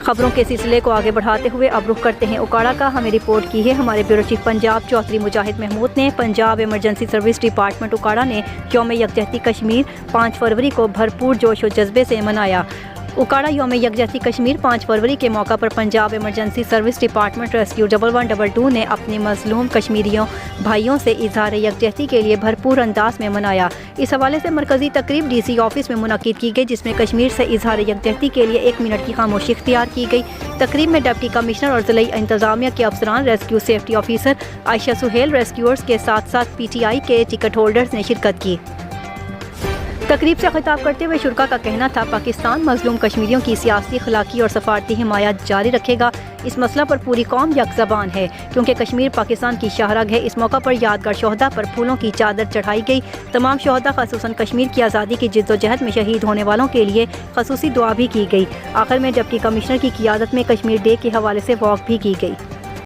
خبروں کے سلسلے کو آگے بڑھاتے ہوئے اب رخ کرتے ہیں اکاڑا کا۔ ہمیں رپورٹ کی ہے ہمارے بیورو چیف پنجاب چودھری مجاہد محمود نے۔ Punjab emergency service department Okara نے یوم یکجہتی کشمیر 5 فروری کو بھرپور جوش و جذبے سے منایا۔ اکاڑا یوم یکجہتی کشمیر 5 فروری کے موقع پر Punjab emergency service department rescue 1122 نے اپنے مظلوم کشمیریوں بھائیوں سے اظہار یکجہتی کے لیے بھرپور انداز میں منایا۔ اس حوالے سے مرکزی تقریب ڈی سی آفس میں منعقد کی گئی، جس میں کشمیر سے اظہار یکجہتی کے لیے 1 منٹ کی خاموشی اختیار کی گئی۔ تقریب میں ڈپٹی کمشنر اور ضلعی انتظامیہ کے افسران، ریسکیو سیفٹی آفیسر عائشہ سہیل، ریسکیورز کے ساتھ ساتھ پی ٹی آئی کے ٹکٹ ہولڈرز نے شرکت کی۔ تقریب سے خطاب کرتے ہوئے شرکاء کا کہنا تھا، پاکستان مظلوم کشمیریوں کی سیاسی، اخلاقی اور سفارتی حمایت جاری رکھے گا۔ اس مسئلہ پر پوری قوم یک زبان ہے، کیونکہ کشمیر پاکستان کی شاہراہ ہے۔ اس موقع پر یادگار شہداء پر پھولوں کی چادر چڑھائی گئی۔ تمام شہداء خصوصاً کشمیر کی آزادی کی جدوجہد میں شہید ہونے والوں کے لیے خصوصی دعا بھی کی گئی۔ آخر میں ڈپٹی کمشنر کی قیادت میں کشمیر ڈے کے حوالے سے واک بھی کی گئی۔